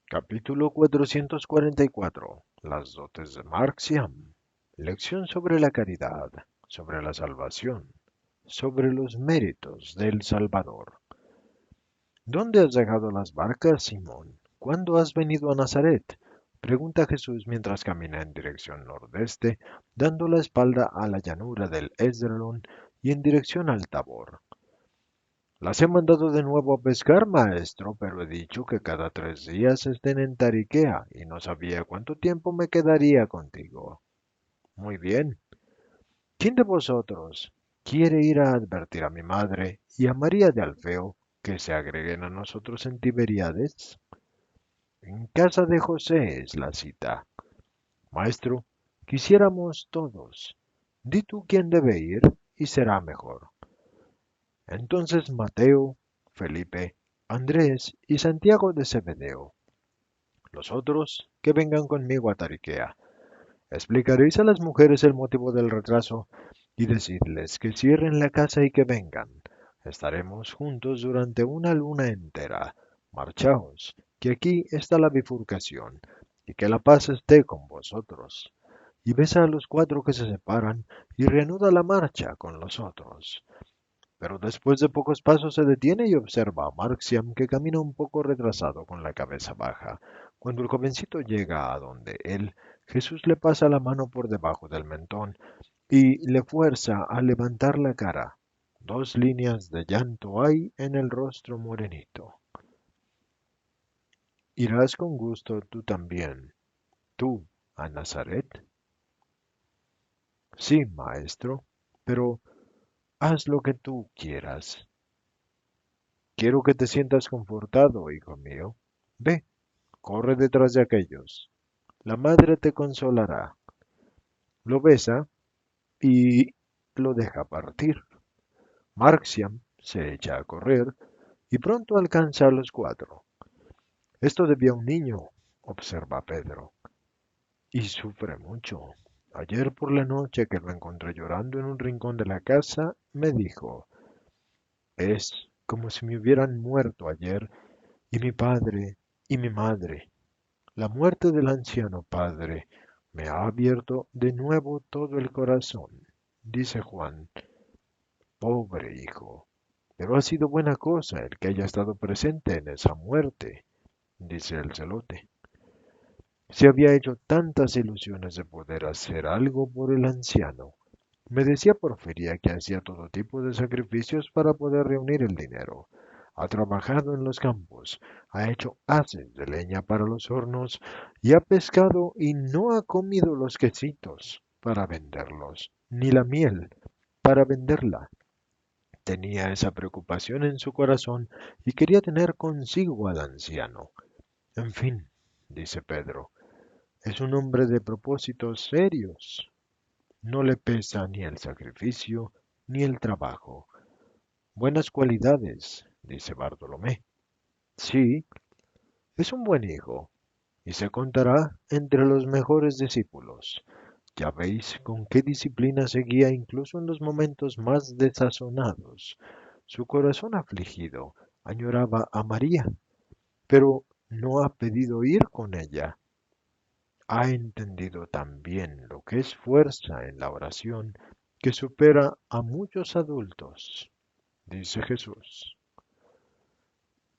Capítulo 444. Las dotes de Marxiam. Lección sobre la caridad, sobre la salvación, sobre los méritos del Salvador. ¿Dónde has dejado las barcas, Simón? ¿Cuándo has venido a Nazaret? Pregunta Jesús mientras camina en dirección nordeste, dando la espalda a la llanura del Esdraelón y en dirección al Tabor. Las he mandado de nuevo a pescar, maestro, pero he dicho que cada 3 días estén en Tariquea y no sabía cuánto tiempo me quedaría contigo. Muy bien. ¿Quién de vosotros quiere ir a advertir a mi madre y a María de Alfeo que se agreguen a nosotros en Tiberíades? En casa de José es la cita. Maestro, quisiéramos todos. Di tú quién debe ir y será mejor. Entonces Mateo, Felipe, Andrés y Santiago de Zebedeo, los otros, que vengan conmigo a Tariquea. Explicaréis a las mujeres el motivo del retraso y decidles que cierren la casa y que vengan. Estaremos juntos durante una luna entera. Marchaos, que aquí está la bifurcación, y que la paz esté con vosotros. Y besa a los 4 que se separan y reanuda la marcha con los otros. Pero después de pocos pasos se detiene y observa a Marxiam que camina un poco retrasado con la cabeza baja. Cuando el jovencito llega a donde él, Jesús le pasa la mano por debajo del mentón y le fuerza a levantar la cara. 2 líneas de llanto hay en el rostro morenito. ¿Irás con gusto tú también, tú, a Nazaret? Sí, maestro, pero haz lo que tú quieras. Quiero que te sientas confortado, hijo mío. Ve, corre detrás de aquellos. La madre te consolará. Lo besa y lo deja partir. Marxiam se echa a correr y pronto alcanza a los 4. Esto debía un niño, observa Pedro, y sufre mucho. Ayer por la noche que lo encontré llorando en un rincón de la casa, me dijo, es como si me hubieran muerto ayer y mi padre y mi madre. La muerte del anciano padre me ha abierto de nuevo todo el corazón, dice Juan. Pobre hijo, pero ha sido buena cosa el que haya estado presente en esa muerte, dice el celote. Se había hecho tantas ilusiones de poder hacer algo por el anciano. Me decía Porfiria que hacía todo tipo de sacrificios para poder reunir el dinero. Ha trabajado en los campos, ha hecho haces de leña para los hornos y ha pescado y no ha comido los quesitos para venderlos, ni la miel para venderla. Tenía esa preocupación en su corazón y quería tener consigo al anciano. En fin, dice Pedro, es un hombre de propósitos serios. No le pesa ni el sacrificio ni el trabajo. Buenas cualidades, dice Bartolomé. Sí, es un buen hijo, y se contará entre los mejores discípulos. Ya veis con qué disciplina seguía incluso en los momentos más desazonados. Su corazón afligido añoraba a María, pero no ha pedido ir con ella. Ha entendido también lo que es fuerza en la oración que supera a muchos adultos, dice Jesús.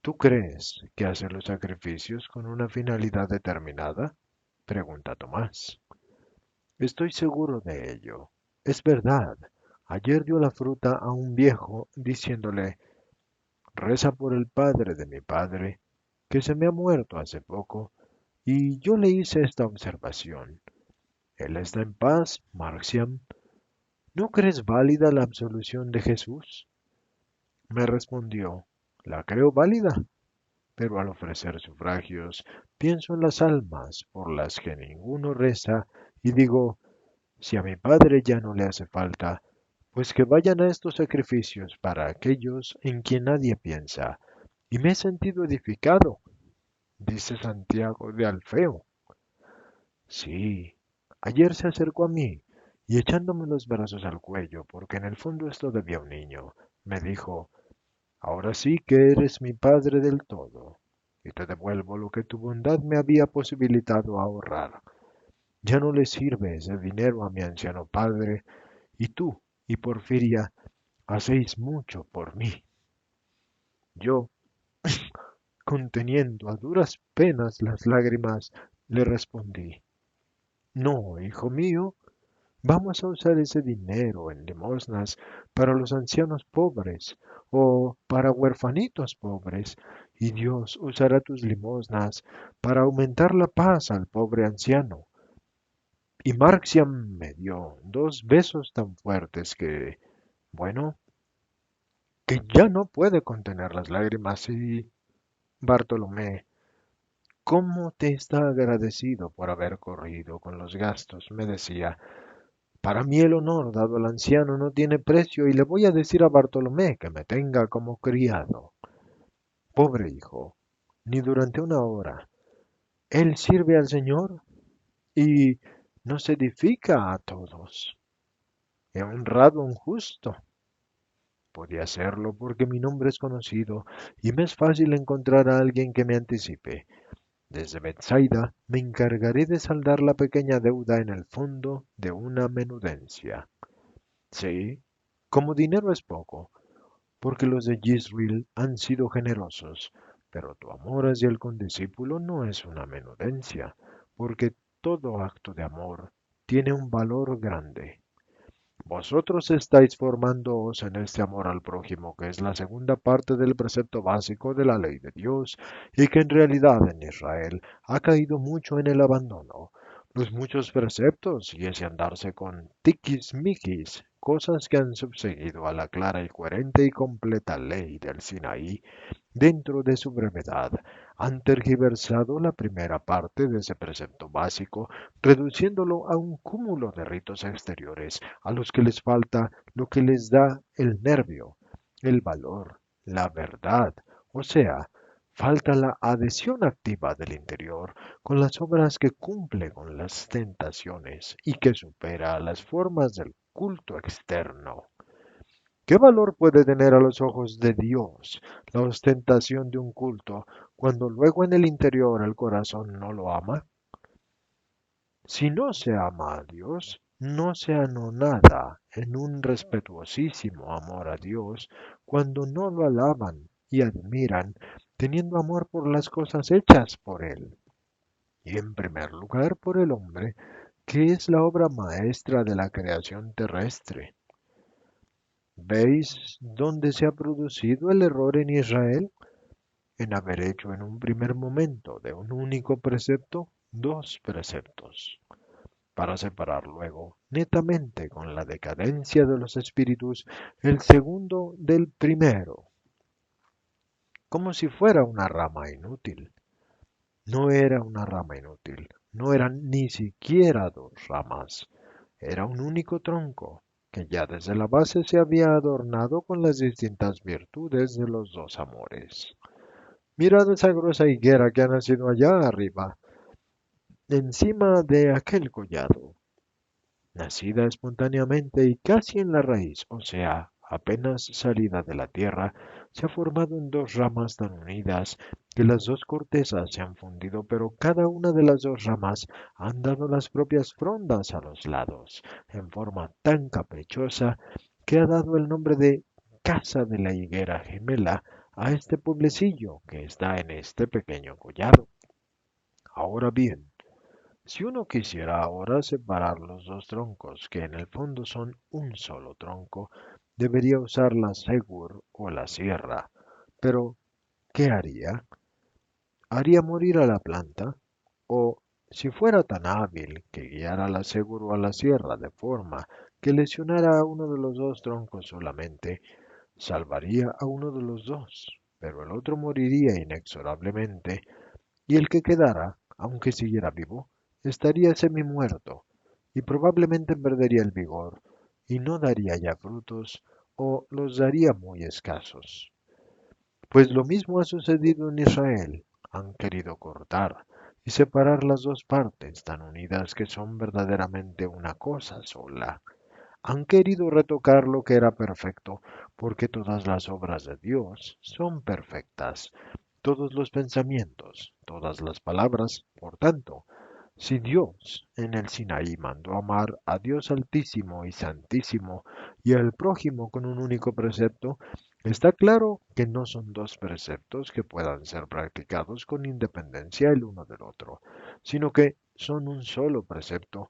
¿Tú crees que hace los sacrificios con una finalidad determinada? Pregunta Tomás. Estoy seguro de ello. Es verdad. Ayer dio la fruta a un viejo diciéndole, reza por el padre de mi padre, que se me ha muerto hace poco, y yo le hice esta observación. Él está en paz, Marciam. ¿No crees válida la absolución de Jesús? Me respondió, la creo válida, pero al ofrecer sufragios pienso en las almas por las que ninguno reza y digo, si a mi padre ya no le hace falta, pues que vayan a estos sacrificios para aquellos en quien nadie piensa. Y me he sentido edificado, dice Santiago de Alfeo. Sí, ayer se acercó a mí y echándome los brazos al cuello, porque en el fondo es todavía un niño, me dijo, ahora sí que eres mi padre del todo. y te devuelvo lo que tu bondad me había posibilitado ahorrar. Ya no le sirve ese dinero a mi anciano padre, y tú y Porfiria hacéis mucho por mí. Yo, conteniendo a duras penas las lágrimas, le respondí, no, hijo mío, vamos a usar ese dinero en limosnas para los ancianos pobres o para huerfanitos pobres, y Dios usará tus limosnas para aumentar la paz al pobre anciano. Y Marxian me dio dos besos tan fuertes que, bueno, que ya no puede contener las lágrimas y Bartolomé, ¿cómo te está agradecido por haber corrido con los gastos? Me decía. Para mí el honor dado al anciano no tiene precio y le voy a decir a Bartolomé que me tenga como criado. Pobre hijo, ni durante una hora. Él sirve al Señor y nos edifica a todos. He honrado a un justo. Podía hacerlo porque mi nombre es conocido y me es fácil encontrar a alguien que me anticipe. Desde Bethsaida me encargaré de saldar la pequeña deuda en el fondo de una menudencia. Sí, como dinero es poco, porque los de Jezreel han sido generosos, pero tu amor hacia el condiscípulo no es una menudencia, porque todo acto de amor tiene un valor grande. Vosotros estáis formándoos en este amor al prójimo, que es la segunda parte del precepto básico de la ley de Dios, y que en realidad en Israel ha caído mucho en el abandono. Los muchos preceptos y ese andarse con tiquismiquis, cosas que han subseguido a la clara y coherente y completa ley del Sinaí, dentro de su brevedad, han tergiversado la primera parte de ese precepto básico, reduciéndolo a un cúmulo de ritos exteriores, a los que les falta lo que les da el nervio, el valor, la verdad, o sea, falta la adhesión activa del interior con las obras que cumple con las tentaciones y que supera a las formas del culto externo. ¿Qué valor puede tener a los ojos de Dios la ostentación de un culto cuando luego en el interior el corazón no lo ama? Si no se ama a Dios, no se anonada en un respetuosísimo amor a Dios cuando no lo alaban y admiran, teniendo amor por las cosas hechas por Él, y en primer lugar por el hombre, que es la obra maestra de la creación terrestre. ¿Veis dónde se ha producido el error en Israel? En haber hecho en un primer momento de un único precepto dos preceptos, para separar luego netamente con la decadencia de los espíritus el segundo del primero, como si fuera una rama inútil. No era una rama inútil, no eran ni siquiera dos ramas, era un único tronco, que ya desde la base se había adornado con las distintas virtudes de los dos amores. Mirad esa gruesa higuera que ha nacido allá arriba, encima de aquel collado, nacida espontáneamente y casi en la raíz, o sea, apenas salida de la tierra, se ha formado en dos ramas tan unidas que las dos cortezas se han fundido, pero cada una de las dos ramas han dado las propias frondas a los lados, en forma tan caprichosa que ha dado el nombre de Casa de la Higuera Gemela a este pueblecillo que está en este pequeño collado. Ahora bien, si uno quisiera ahora separar los dos troncos, que en el fondo son un solo tronco, debería usar la segur o la sierra. Pero, ¿qué haría? ¿Haría morir a la planta? O, si fuera tan hábil que guiara la segur o a la sierra de forma que lesionara a uno de los dos troncos solamente, salvaría a uno de los dos, pero el otro moriría inexorablemente y el que quedara, aunque siguiera vivo, estaría semi-muerto y probablemente perdería el vigor y no daría ya frutos o los daría muy escasos. Pues lo mismo ha sucedido en Israel. Han querido cortar y separar las dos partes tan unidas que son verdaderamente una cosa sola. Han querido retocar lo que era perfecto, porque todas las obras de Dios son perfectas. todos los pensamientos, todas las palabras. Por tanto, si Dios en el Sinaí mandó amar a Dios Altísimo y Santísimo y al prójimo con un único precepto, está claro que no son dos preceptos que puedan ser practicados con independencia el uno del otro, sino que son un solo precepto,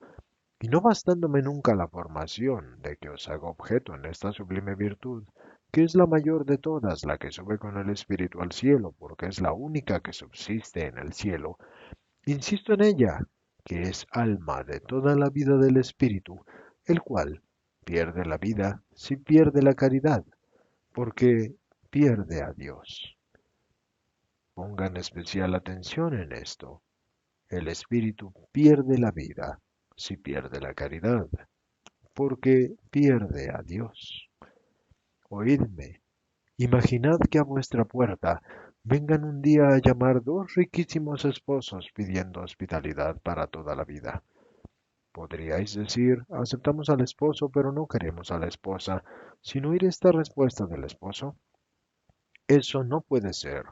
y no bastándome nunca la formación de que os haga objeto en esta sublime virtud, que es la mayor de todas, la que sube con el Espíritu al cielo, porque es la única que subsiste en el cielo, insisto en ella, que es alma de toda la vida del Espíritu, el cual pierde la vida si pierde la caridad, porque pierde a Dios. Pongan especial atención en esto. El Espíritu pierde la vida si pierde la caridad, porque pierde a Dios. Oídme, imaginad que a vuestra puerta vengan un día a llamar dos riquísimos esposos pidiendo hospitalidad para toda la vida. Podríais decir, aceptamos al esposo, pero no queremos a la esposa, sin oír esta respuesta del esposo. Eso no puede ser,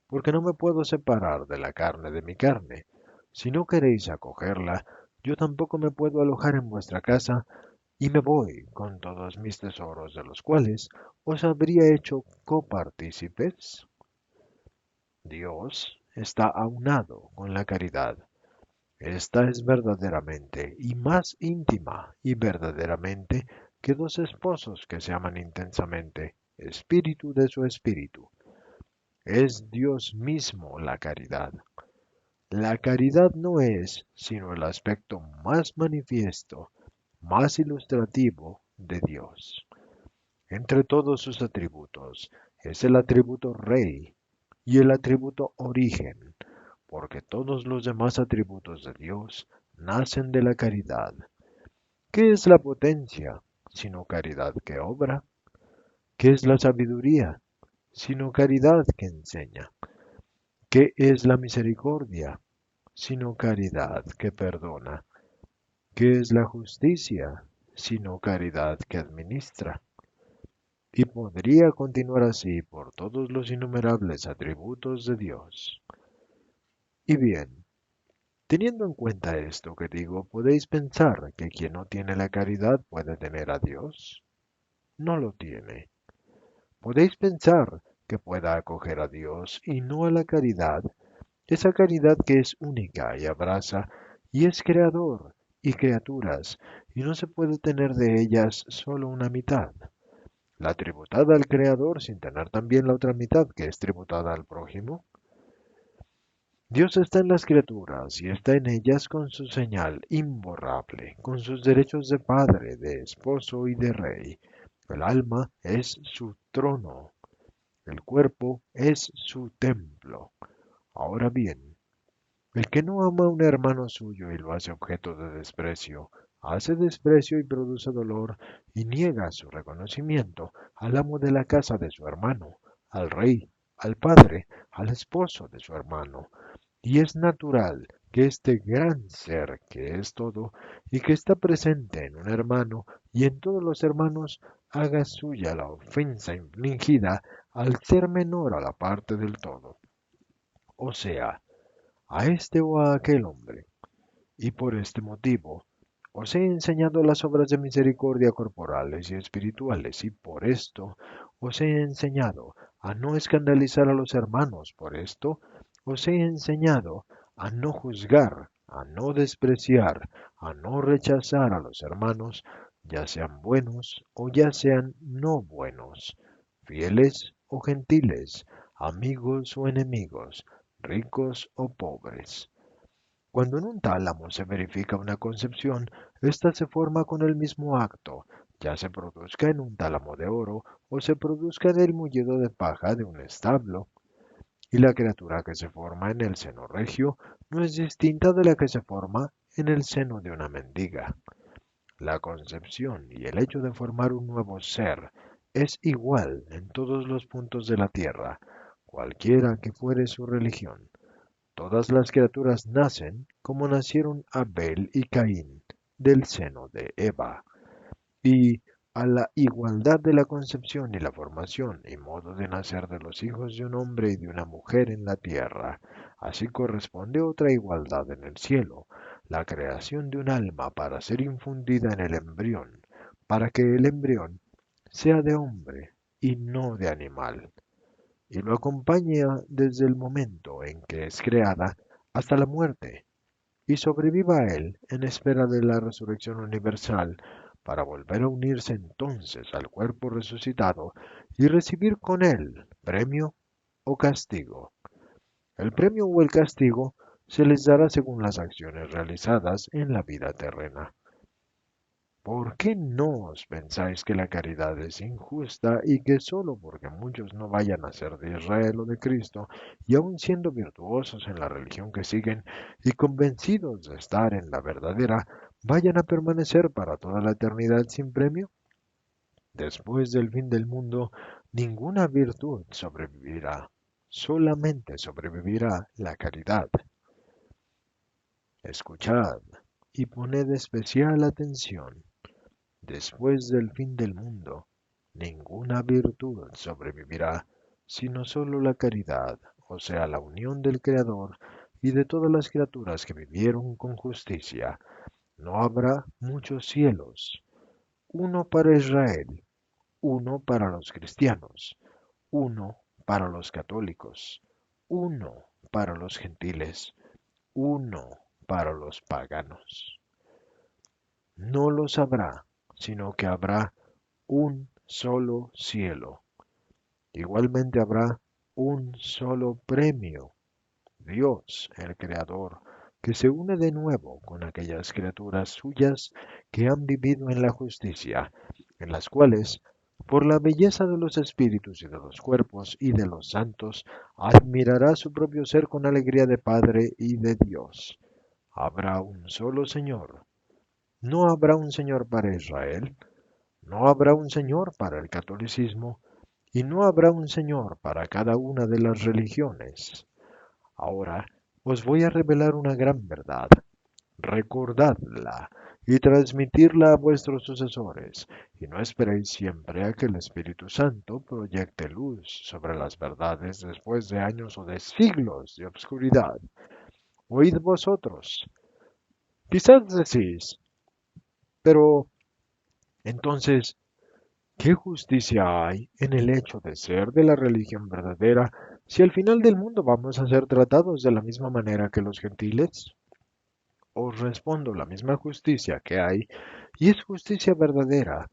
porque no me puedo separar de la carne de mi carne. Si no queréis acogerla, yo tampoco me puedo alojar en vuestra casa, y me voy con todos mis tesoros, de los cuales os habría hecho copartícipes. Dios está aunado con la caridad. Esta es verdaderamente y más íntima y verdaderamente que dos esposos que se aman intensamente, espíritu de su espíritu. Es Dios mismo la caridad. La caridad no es sino el aspecto más manifiesto, más ilustrativo de Dios. Entre todos sus atributos es el atributo rey y el atributo origen, porque todos los demás atributos de Dios nacen de la caridad. ¿Qué es la potencia, sino caridad que obra? ¿Qué es la sabiduría, sino caridad que enseña? ¿Qué es la misericordia, sino caridad que perdona? ¿Qué es la justicia, sino caridad que administra? Y podría continuar así por todos los innumerables atributos de Dios. Y bien, teniendo en cuenta esto que digo, ¿podéis pensar que quien no tiene la caridad puede tener a Dios? No lo tiene. ¿Podéis pensar que pueda acoger a Dios y no a la caridad? Esa caridad que es única y abraza y es creador y criaturas, y no se puede tener de ellas solo una mitad. La tributada al creador sin tener también la otra mitad que es tributada al prójimo. Dios está en las criaturas y está en ellas con su señal imborrable, con sus derechos de padre, de esposo y de rey. El alma es su trono, el cuerpo es su templo. Ahora bien, el que no ama a un hermano suyo y lo hace objeto de desprecio, hace desprecio y produce dolor y niega su reconocimiento al amo de la casa de su hermano, al rey, al padre, al esposo de su hermano. Y es natural que este gran ser que es todo y que está presente en un hermano y en todos los hermanos haga suya la ofensa infligida al ser menor a la parte del todo, o sea, a este o a aquel hombre. Y por este motivo os he enseñado las obras de misericordia corporales y espirituales, y por esto os he enseñado a no escandalizar a los hermanos, por esto os he enseñado a no juzgar, a no despreciar, a no rechazar a los hermanos, ya sean buenos o ya sean no buenos, fieles o gentiles, amigos o enemigos, ricos o pobres. Cuando en un tálamo se verifica una concepción, ésta se forma con el mismo acto, ya se produzca en un tálamo de oro o se produzca en el mullido de paja de un establo. Y la criatura que se forma en el seno regio no es distinta de la que se forma en el seno de una mendiga. La concepción y el hecho de formar un nuevo ser es igual en todos los puntos de la tierra, cualquiera que fuere su religión. Todas las criaturas nacen como nacieron Abel y Caín, del seno de Eva. Y a la igualdad de la concepción y la formación y modo de nacer de los hijos de un hombre y de una mujer en la tierra. Así corresponde otra igualdad en el cielo, la creación de un alma para ser infundida en el embrión, para que el embrión sea de hombre y no de animal, y lo acompaña desde el momento en que es creada hasta la muerte, y sobreviva a él en espera de la resurrección universal, para volver a unirse entonces al cuerpo resucitado y recibir con él premio o castigo. El premio o el castigo se les dará según las acciones realizadas en la vida terrena. ¿Por qué no os pensáis que la caridad es injusta y que sólo porque muchos no vayan a ser de Israel o de Cristo, y aun siendo virtuosos en la religión que siguen y convencidos de estar en la verdadera, vayan a permanecer para toda la eternidad sin premio? Después del fin del mundo, ninguna virtud sobrevivirá, solamente sobrevivirá la caridad. Escuchad y poned especial atención. Después del fin del mundo, ninguna virtud sobrevivirá, sino sólo la caridad, o sea, la unión del Creador y de todas las criaturas que vivieron con justicia. No habrá muchos cielos, uno para Israel, uno para los cristianos, uno para los católicos, uno para los gentiles, uno para los paganos. No los habrá, sino que habrá un solo cielo. Igualmente habrá un solo premio, Dios, el Creador, que se une de nuevo con aquellas criaturas suyas que han vivido en la justicia, en las cuales, por la belleza de los espíritus y de los cuerpos y de los santos, admirará su propio ser con alegría de Padre y de Dios. Habrá un solo Señor. No habrá un Señor para Israel, no habrá un Señor para el catolicismo, y no habrá un Señor para cada una de las religiones. Ahora os voy a revelar una gran verdad. Recordadla y transmitirla a vuestros sucesores, y no esperéis siempre a que el Espíritu Santo proyecte luz sobre las verdades después de años o de siglos de obscuridad. Oíd vosotros. Quizás decís, pero entonces, ¿qué justicia hay en el hecho de ser de la religión verdadera si al final del mundo vamos a ser tratados de la misma manera que los gentiles? Os respondo la misma justicia que hay, y es justicia verdadera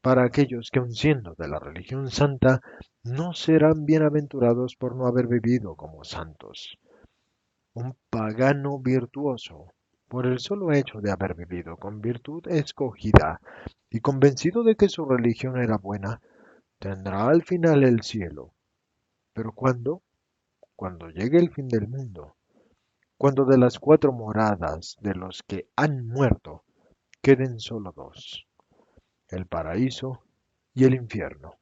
para aquellos que, aun siendo de la religión santa, no serán bienaventurados por no haber vivido como santos. Un pagano virtuoso, por el solo hecho de haber vivido con virtud escogida y convencido de que su religión era buena, tendrá al final el cielo. Pero ¿cuándo? Cuando llegue el fin del mundo, cuando de las cuatro moradas de los que han muerto queden solo dos, el paraíso y el infierno,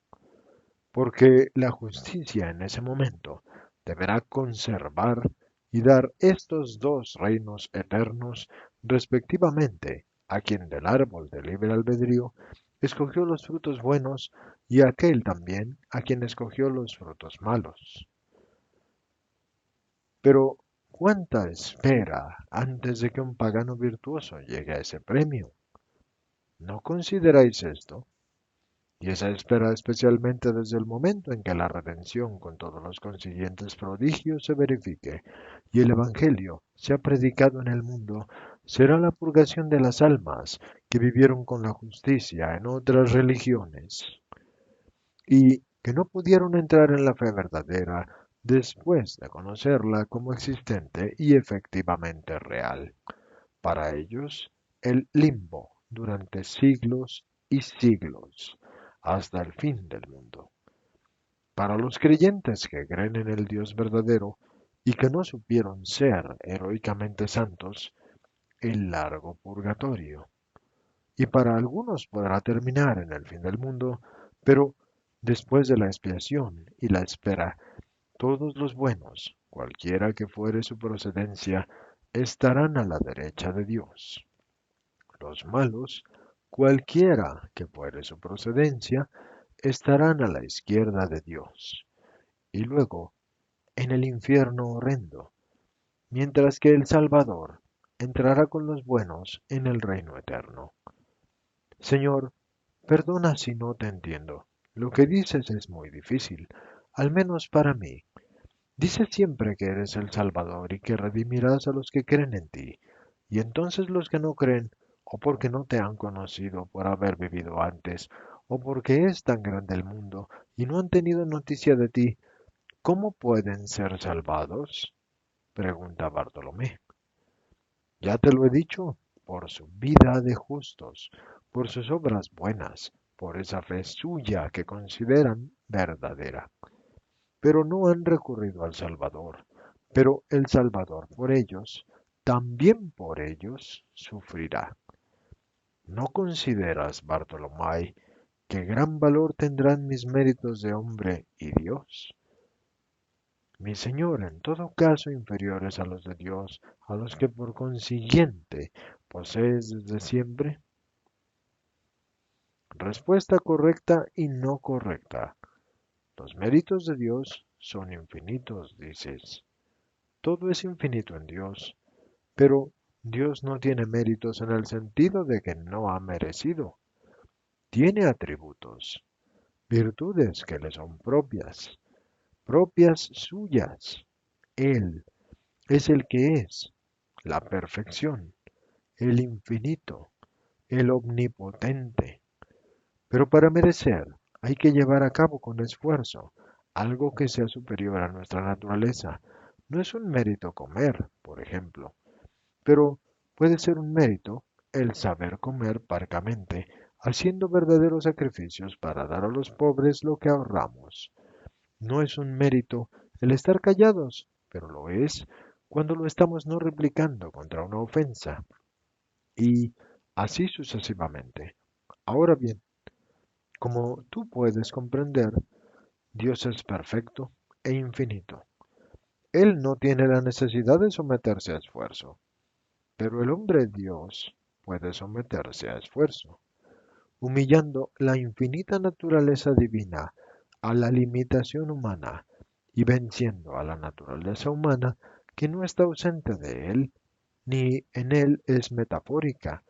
porque la justicia en ese momento deberá conservar y dar estos dos reinos eternos respectivamente a quien del árbol de libre albedrío escogió los frutos buenos y a aquel también a quien escogió los frutos malos. Pero, ¿cuánta espera antes de que un pagano virtuoso llegue a ese premio? ¿No consideráis esto? Y esa espera especialmente desde el momento en que la redención con todos los consiguientes prodigios se verifique y el Evangelio sea predicado en el mundo, será la purgación de las almas que vivieron con la justicia en otras religiones y que no pudieron entrar en la fe verdadera después de conocerla como existente y efectivamente real. Para ellos, el limbo durante siglos y siglos, hasta el fin del mundo. Para los creyentes que creen en el Dios verdadero y que no supieron ser heroicamente santos, el largo purgatorio. Y para algunos podrá terminar en el fin del mundo, pero después de la expiación y la espera, todos los buenos, cualquiera que fuere su procedencia, estarán a la derecha de Dios. Los malos cualquiera que fuere su procedencia, estarán a la izquierda de Dios, y luego en el infierno horrendo, mientras que el Salvador entrará con los buenos en el reino eterno. Señor, perdona si no te entiendo. Lo que dices es muy difícil, al menos para mí. Dices siempre que eres el Salvador y que redimirás a los que creen en ti, y entonces los que no creen, o porque no te han conocido por haber vivido antes, o porque es tan grande el mundo y no han tenido noticia de ti, ¿cómo pueden ser salvados? Pregunta Bartolomé. Ya te lo he dicho, por su vida de justos, por sus obras buenas, por esa fe suya que consideran verdadera. Pero no han recurrido al Salvador. Pero el Salvador por ellos, también por ellos, sufrirá. ¿No consideras, Bartolomé, que gran valor tendrán mis méritos de hombre y Dios? Mi Señor, en todo caso inferiores a los de Dios, a los que por consiguiente posees desde siempre? Respuesta correcta y no correcta. Los méritos de Dios son infinitos, dices. Todo es infinito en Dios, pero Dios no tiene méritos en el sentido de que no ha merecido. Tiene atributos, virtudes que le son propias, propias suyas. Él es el que es, la perfección, el infinito, el omnipotente. Pero para merecer hay que llevar a cabo con esfuerzo algo que sea superior a nuestra naturaleza. No es un mérito comer, por ejemplo, pero puede ser un mérito el saber comer parcamente, haciendo verdaderos sacrificios para dar a los pobres lo que ahorramos. No es un mérito el estar callados, pero lo es cuando lo estamos no replicando contra una ofensa, y así sucesivamente. Ahora bien, como tú puedes comprender, Dios es perfecto e infinito. Él no tiene la necesidad de someterse a esfuerzo, pero el hombre Dios puede someterse a esfuerzo, humillando la infinita naturaleza divina a la limitación humana y venciendo a la naturaleza humana que no está ausente de él, ni en él es metafórica,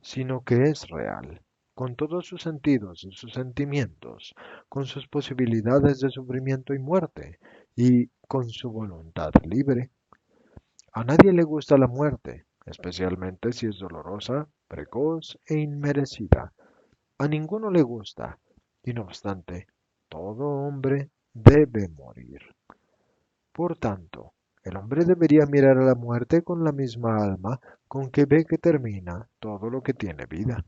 sino que es real, con todos sus sentidos y sus sentimientos, con sus posibilidades de sufrimiento y muerte, y con su voluntad libre. A nadie le gusta la muerte, especialmente si es dolorosa, precoz e inmerecida. A ninguno le gusta, y no obstante, todo hombre debe morir. Por tanto, el hombre debería mirar a la muerte con la misma alma con que ve que termina todo lo que tiene vida.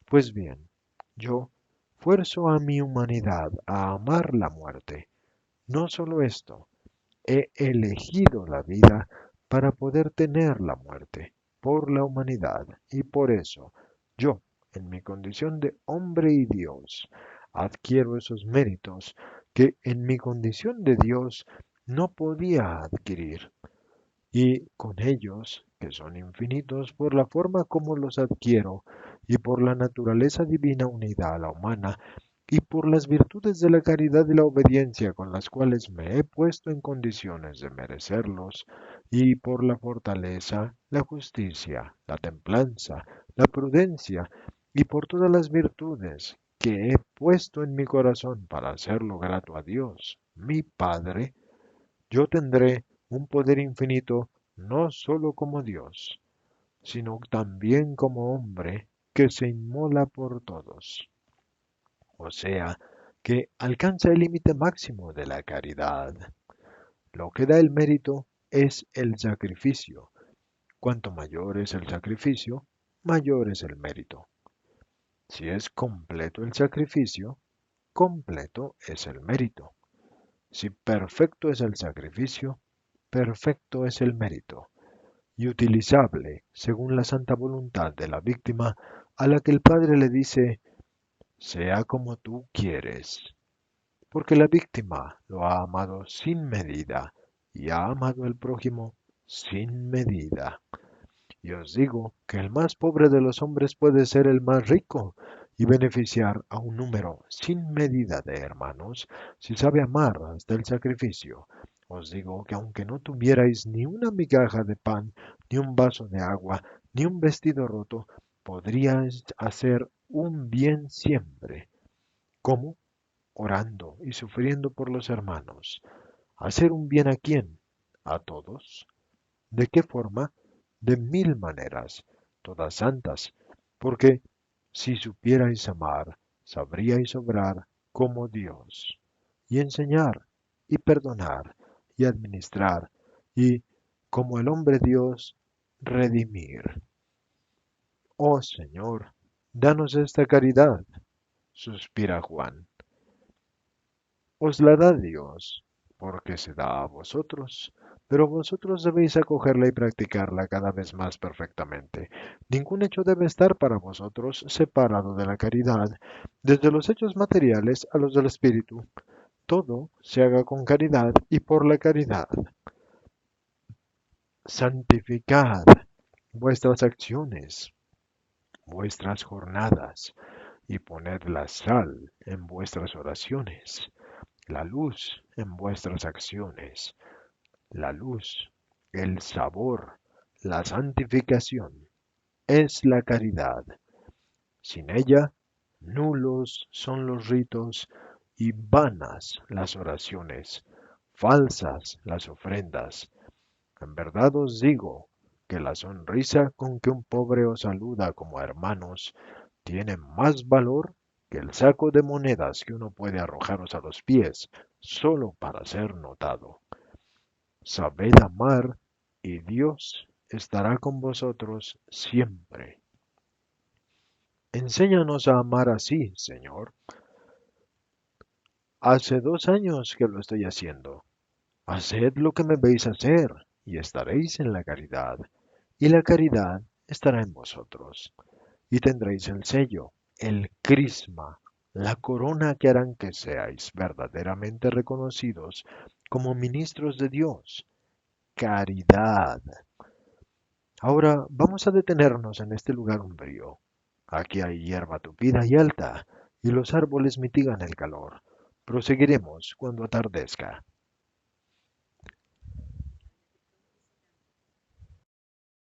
Pues bien, yo fuerzo a mi humanidad a amar la muerte. No solo esto, he elegido la vida para poder tener la muerte por la humanidad y por eso yo, en mi condición de hombre y Dios, adquiero esos méritos que en mi condición de Dios no podía adquirir y con ellos, que son infinitos por la forma como los adquiero y por la naturaleza divina unida a la humana, y por las virtudes de la caridad y la obediencia con las cuales me he puesto en condiciones de merecerlos, y por la fortaleza, la justicia, la templanza, la prudencia, y por todas las virtudes que he puesto en mi corazón para hacerlo grato a Dios, mi Padre, yo tendré un poder infinito no sólo como Dios, sino también como hombre que se inmola por todos. O sea, que alcanza el límite máximo de la caridad. Lo que da el mérito es el sacrificio. Cuanto mayor es el sacrificio, mayor es el mérito. Si es completo el sacrificio, completo es el mérito. Si perfecto es el sacrificio, perfecto es el mérito, y utilizable según la santa voluntad de la víctima a la que el Padre le dice, sea como tú quieres, porque la víctima lo ha amado sin medida y ha amado al prójimo sin medida. Y os digo que el más pobre de los hombres puede ser el más rico y beneficiar a un número sin medida de hermanos si sabe amar hasta el sacrificio. Os digo que aunque no tuvierais ni una migaja de pan, ni un vaso de agua, ni un vestido roto, podríais hacer un bien siempre. ¿Cómo? Orando y sufriendo por los hermanos. ¿Hacer un bien a quién? ¿A todos? ¿De qué forma? De mil maneras, todas santas, porque si supierais amar, sabríais obrar como Dios, y enseñar, y perdonar, y administrar, y, como el hombre Dios, redimir. Oh Señor, danos esta caridad, suspira Juan. Os la da Dios, porque se da a vosotros, pero vosotros debéis acogerla y practicarla cada vez más perfectamente. Ningún hecho debe estar para vosotros separado de la caridad, desde los hechos materiales a los del espíritu. Todo se haga con caridad y por la caridad. Santificad vuestras acciones, vuestras jornadas, y poned la sal en vuestras oraciones, la luz en vuestras acciones, la luz, el sabor, la santificación, es la caridad. Sin ella, nulos son los ritos y vanas las oraciones, falsas las ofrendas. En verdad os digo que la sonrisa con que un pobre os saluda como hermanos tiene más valor que el saco de monedas que uno puede arrojaros a los pies solo para ser notado. Sabed amar y Dios estará con vosotros siempre. Enséñanos a amar así, Señor. Hace 2 años que lo estoy haciendo. Haced lo que me veis hacer, y estaréis en la caridad, y la caridad estará en vosotros, y tendréis el sello, el crisma, la corona que harán que seáis verdaderamente reconocidos como ministros de Dios. Caridad. Ahora vamos a detenernos en este lugar umbrío. Aquí hay hierba tupida y alta, y los árboles mitigan el calor. Proseguiremos cuando atardezca.